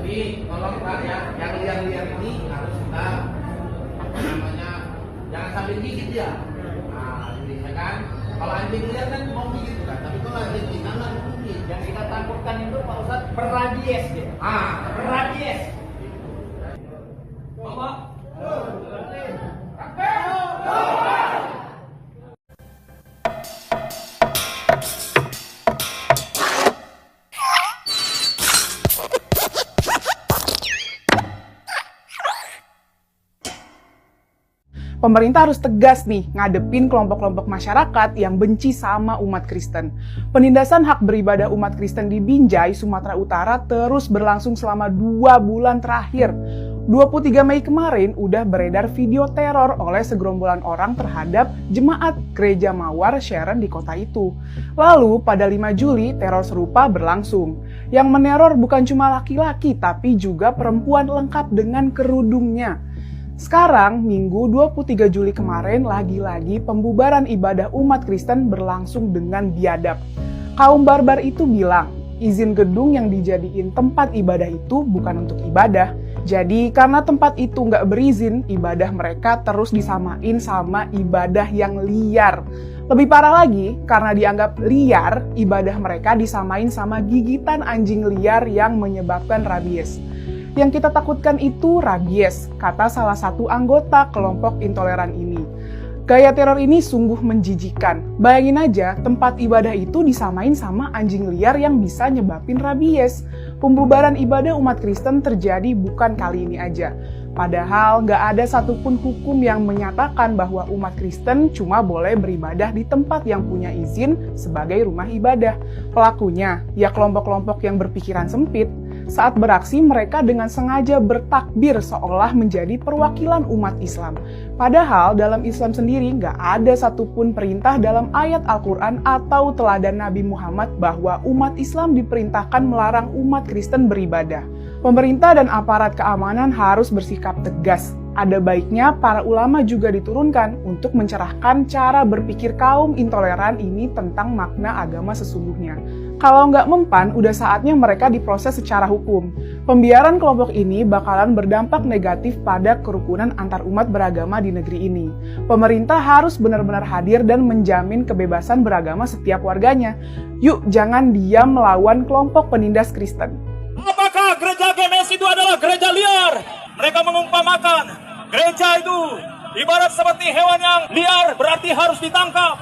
Jadi tolong Pak ya, yang liar-liar ini harus kita namanya jangan sambil gigit ya. Nah, ini ya kan. Kalau anjing liar kan mau gigit kan, tapi kalau anjing kita nggak gigit. Yang kita takutkan itu Pak Ustadz berrabies dia. Berrabies. Bapak. Pemerintah harus tegas nih ngadepin kelompok-kelompok masyarakat yang benci sama umat Kristen. Penindasan hak beribadah umat Kristen di Binjai, Sumatera Utara terus berlangsung selama 2 bulan terakhir. 23 Mei kemarin udah beredar video teror oleh segerombolan orang terhadap jemaat Gereja Mawar Sharon di kota itu. Lalu pada 5 Juli teror serupa berlangsung. Yang meneror bukan cuma laki-laki tapi juga perempuan lengkap dengan kerudungnya. Sekarang, Minggu 23 Juli kemarin, lagi-lagi pembubaran ibadah umat Kristen berlangsung dengan biadab. Kaum barbar itu bilang, izin gedung yang dijadiin tempat ibadah itu bukan untuk ibadah. Jadi, karena tempat itu nggak berizin, ibadah mereka terus disamain sama ibadah yang liar. Lebih parah lagi, karena dianggap liar, ibadah mereka disamain sama gigitan anjing liar yang menyebabkan rabies. Yang kita takutkan itu rabies, kata salah satu anggota kelompok intoleran ini. Gaya teror ini sungguh menjijikan. Bayangin aja, tempat ibadah itu disamain sama anjing liar yang bisa nyebabin rabies. Pembubaran ibadah umat Kristen terjadi bukan kali ini aja. Padahal nggak ada satupun hukum yang menyatakan bahwa umat Kristen cuma boleh beribadah di tempat yang punya izin sebagai rumah ibadah. Pelakunya, ya kelompok-kelompok yang berpikiran sempit. Saat beraksi, mereka dengan sengaja bertakbir seolah menjadi perwakilan umat Islam. Padahal dalam Islam sendiri nggak ada satupun perintah dalam ayat Al-Quran atau teladan Nabi Muhammad bahwa umat Islam diperintahkan melarang umat Kristen beribadah. Pemerintah dan aparat keamanan harus bersikap tegas. Ada baiknya para ulama juga diturunkan untuk mencerahkan cara berpikir kaum intoleran ini tentang makna agama sesungguhnya. Kalau nggak mempan, udah saatnya mereka diproses secara hukum. Pembiaran kelompok ini bakalan berdampak negatif pada kerukunan antar umat beragama di negeri ini. Pemerintah harus benar-benar hadir dan menjamin kebebasan beragama setiap warganya. Yuk, jangan diam melawan kelompok penindas Kristen. Apakah gereja GMS itu adalah gereja liar? Mereka mengumpamakan gereja itu ibarat seperti hewan yang liar, berarti harus ditangkap.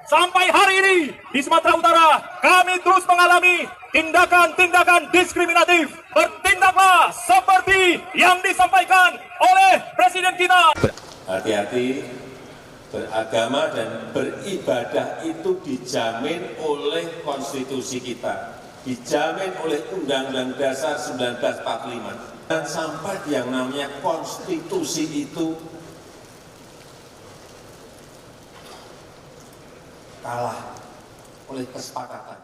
Sampai hari ini di Sumatera Utara kami terus mengalami tindakan-tindakan diskriminatif. Bertindaklah seperti yang disampaikan oleh Presiden kita. Hati-hati, beragama dan beribadah itu dijamin oleh konstitusi kita, dijamin oleh Undang-Undang Dasar 1945. Dan sampai yang namanya konstitusi itu kalah oleh kesepakatan.